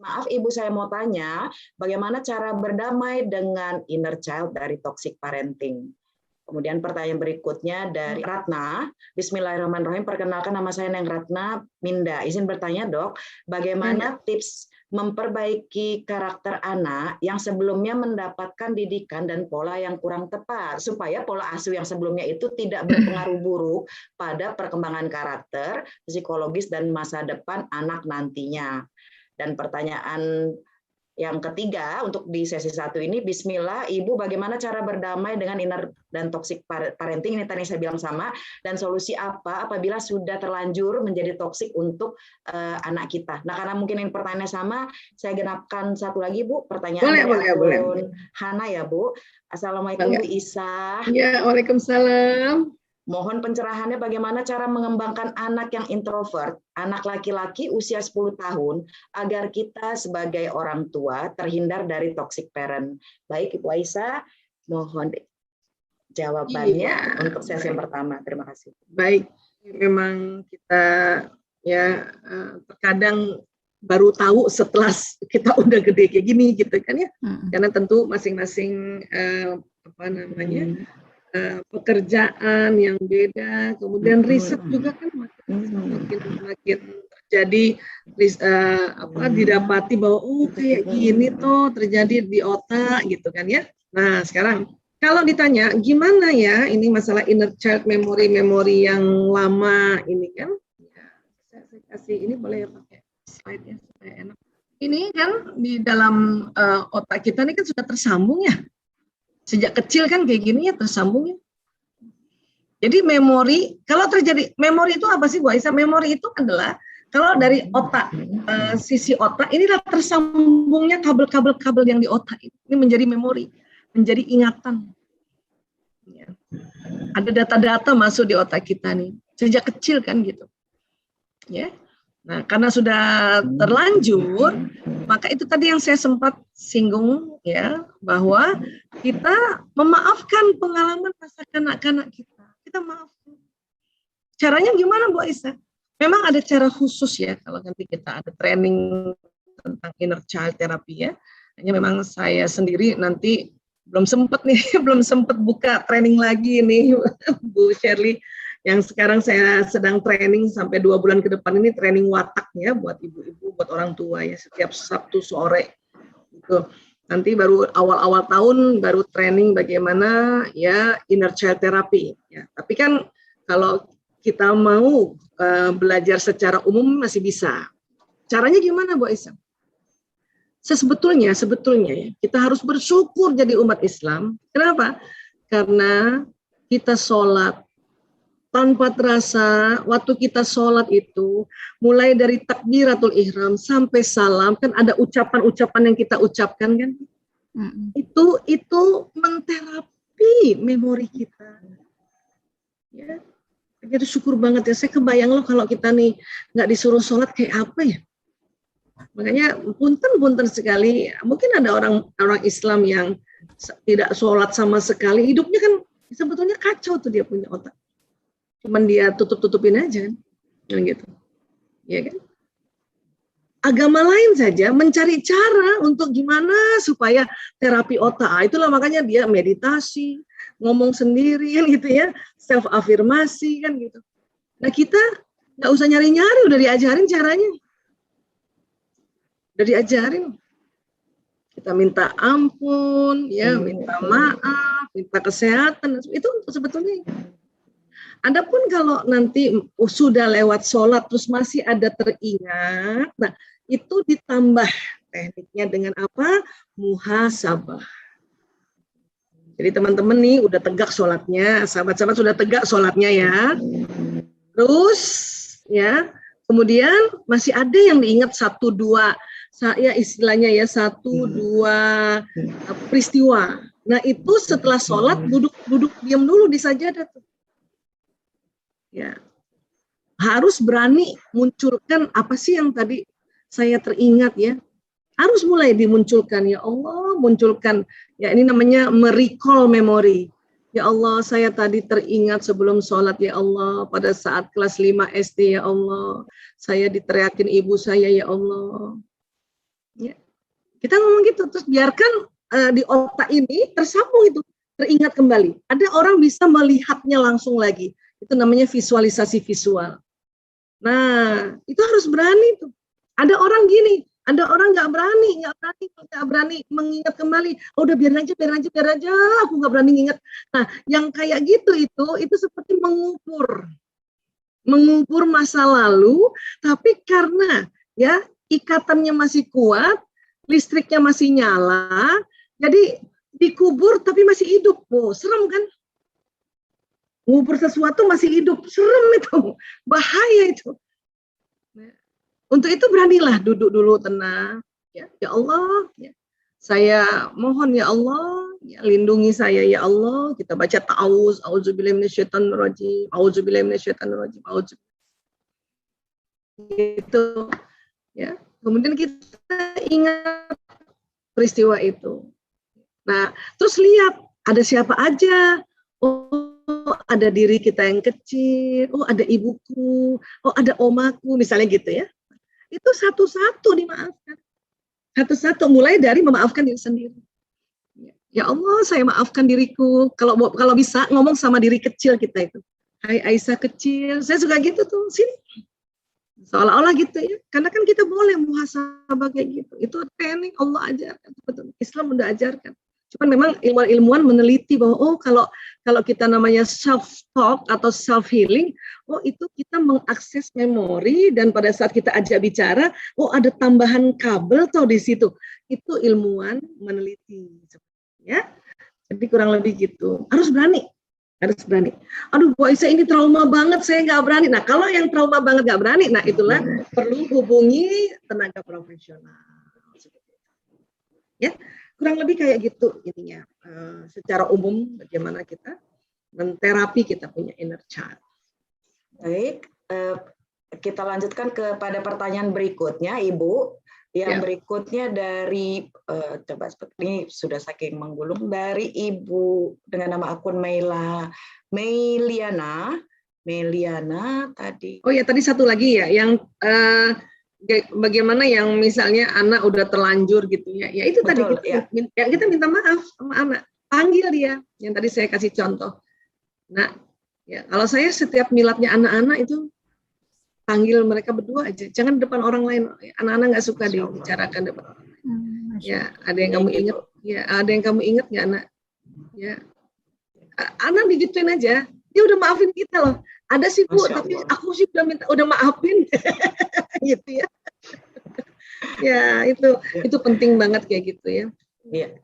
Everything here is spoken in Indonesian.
Maaf Ibu, saya mau tanya, bagaimana cara berdamai dengan inner child dari toxic parenting? Kemudian pertanyaan berikutnya dari Ratna. Bismillahirrahmanirrahim. Perkenalkan, nama saya Neng Ratna Minda. Izin bertanya, Dok, bagaimana tips memperbaiki karakter anak yang sebelumnya mendapatkan didikan dan pola yang kurang tepat, supaya pola asuh yang sebelumnya itu tidak berpengaruh buruk pada perkembangan karakter, psikologis, dan masa depan anak nantinya. Dan pertanyaan yang ketiga untuk di sesi 1 ini, Bismillah, Ibu, bagaimana cara berdamai dengan inner dan toxic parenting? Ini tadi saya bilang sama. Dan solusi apa apabila sudah terlanjur menjadi toxic untuk anak kita? Nah, karena mungkin ini pertanyaannya sama, saya genapkan satu lagi, Bu. Pertanyaan dari akun Hana ya, Bu. Assalamualaikum, Bu Isa. Ya, waalaikumsalam. Mohon pencerahannya bagaimana cara mengembangkan anak yang introvert, anak laki-laki usia 10 tahun, agar kita sebagai orang tua terhindar dari toxic parent. Baik, Ibu Aisyah, mohon jawabannya untuk sesi yang pertama. Terima kasih. Baik, memang kita ya terkadang baru tahu setelah kita udah gede kayak gini gitu kan ya. Karena tentu masing-masing pekerjaan yang beda, kemudian riset juga kan makin terjadi didapati bahwa kayak gini tuh terjadi di otak gitu kan ya. Nah sekarang kalau ditanya gimana ya ini masalah inner child memori yang lama ini kan, ya, saya kasih ini boleh ya pakai slide-nya supaya enak. Ini kan di dalam otak kita ini kan sudah tersambung ya. Sejak kecil kan kayak gini ya tersambungnya. Jadi memori, kalau terjadi memori itu apa sih Bu Aisyah? Memori itu adalah kalau dari otak, sisi otak inilah tersambungnya kabel-kabel yang di otak ini menjadi memori, menjadi ingatan. Ya. Ada data-data masuk di otak kita nih sejak kecil kan gitu. Ya. Nah, karena sudah terlanjur, maka itu tadi yang saya sempat singgung ya, bahwa kita memaafkan pengalaman masa kanak-kanak kita. Kita maafkan. Caranya gimana Bu Aisyah? Memang ada cara khusus ya, kalau nanti kita ada training tentang inner child therapy ya. Hanya memang saya sendiri nanti belum sempat buka training lagi nih Bu Shirley. Yang sekarang saya sedang training sampai 2 bulan ke depan ini training watak ya buat ibu-ibu, buat orang tua ya setiap Sabtu sore. Gitu. Nanti baru awal-awal tahun baru training bagaimana ya inner child therapy. Ya. Tapi kan kalau kita mau belajar secara umum masih bisa. Caranya gimana Bu Aisyah? Sebetulnya ya kita harus bersyukur jadi umat Islam. Kenapa? Karena kita sholat tanpa terasa, waktu kita sholat itu, mulai dari takbiratul ihram sampai salam, kan ada ucapan-ucapan yang kita ucapkan kan? Itu menterapi memori kita. Ya, jadi syukur banget ya. Saya kebayang loh kalau kita nih nggak disuruh sholat kayak apa ya? Makanya punten sekali. Mungkin ada orang Islam yang tidak sholat sama sekali, hidupnya kan sebetulnya kacau tuh dia punya otak. Cuman dia tutup-tutupin aja kan gitu. Ya kan? Agama lain saja mencari cara untuk gimana supaya terapi otak. Itulah makanya dia meditasi, ngomong sendiri kan gitu ya, self afirmasi kan gitu. Nah, kita nggak usah nyari-nyari, udah diajarin caranya. Udah diajarin. Kita minta ampun, ya, minta maaf, minta kesehatan, itu sebetulnya. Adapun kalau nanti sudah lewat sholat terus masih ada teringat, nah itu ditambah tekniknya dengan apa? Muhasabah. Jadi teman-teman nih udah tegak sholatnya, sahabat-sahabat sudah tegak sholatnya ya. Terus ya, kemudian masih ada yang diingat 1-2, ya istilahnya ya 1-2 peristiwa. Nah itu setelah sholat duduk diam dulu di sajadah tuh. Ya, harus berani munculkan apa sih yang tadi saya teringat ya. Harus mulai dimunculkan, ya Allah, munculkan. Ya ini namanya merecall memori. Ya Allah, saya tadi teringat sebelum sholat, ya Allah, pada saat kelas 5 SD, ya Allah, saya diteriakin ibu saya, ya Allah. Ya. Kita ngomong gitu, terus biarkan di otak ini tersambung itu, teringat kembali. Ada orang bisa melihatnya langsung lagi. Itu namanya visualisasi visual. Nah, itu harus berani tuh. Ada orang gini, ada orang nggak berani mengingat kembali. Oh, udah biar aja, aku nggak berani ingat. Nah, yang kayak gitu itu seperti mengubur masa lalu, tapi karena ya ikatannya masih kuat, listriknya masih nyala, jadi dikubur tapi masih hidup. Oh, serem kan? Ngubur sesuatu masih hidup, serem itu, bahaya itu. Untuk itu beranilah duduk dulu tenang. Ya Allah, ya. Saya mohon ya Allah, ya, lindungi saya ya Allah. Kita baca ta'awuz, auzubillahi minasyaitonirrajim, auzubillahi minasyaitonirrajim, itu ya. Kemudian kita ingat peristiwa itu. Nah, terus lihat ada siapa aja. Oh, ada diri kita yang kecil. Oh, ada ibuku. Oh, ada omaku, misalnya gitu ya. Itu satu-satu dimaafkan. Satu-satu, mulai dari memaafkan diri sendiri. Ya Allah, saya maafkan diriku. Kalau bisa ngomong sama diri kecil kita itu. Hai Aisyah kecil, saya suka gitu tuh, sini. Seolah-olah gitu ya. Karena kan kita boleh muhasabah kayak gitu. Itu teknik Allah ajarkan. Islam udah ajarkan. Cuman memang ilmuwan meneliti bahwa kalau kita namanya self talk atau self healing, itu kita mengakses memori, dan pada saat kita ajak bicara, ada tambahan kabel tuh di situ. Itu ilmuwan meneliti, ya. Jadi kurang lebih gitu. Harus berani. Aduh, Bu Aisyah ini trauma banget, saya nggak berani. Nah, kalau yang trauma banget nggak berani, nah itulah perlu hubungi tenaga profesional. Ya. Kurang lebih kayak gitu intinya. Secara umum bagaimana kita menterapi kita punya inner child. Baik, kita lanjutkan kepada pertanyaan berikutnya, Ibu. Yang berikutnya dari coba seperti ini sudah saking menggulung, dari Ibu dengan nama akun Meliana tadi. Oh ya, tadi satu lagi ya, yang bagaimana yang misalnya anak udah terlanjur gitu ya. Ya itu betul, tadi kita minta maaf sama anak. Panggil dia, yang tadi saya kasih contoh. Nah, ya kalau saya setiap miladnya anak-anak itu panggil mereka berdua aja, jangan depan orang lain. Anak-anak nggak suka dibicarakan depan orang lain. Ya, ada yang kamu ingat? Ya, ada yang kamu ingat nggak, anak? Ya, anak digituin aja. Dia udah maafin kita loh. Ada sih Bu, tapi aku sih udah maafin, gitu ya. Ya itu penting banget kayak gitu ya. Iya.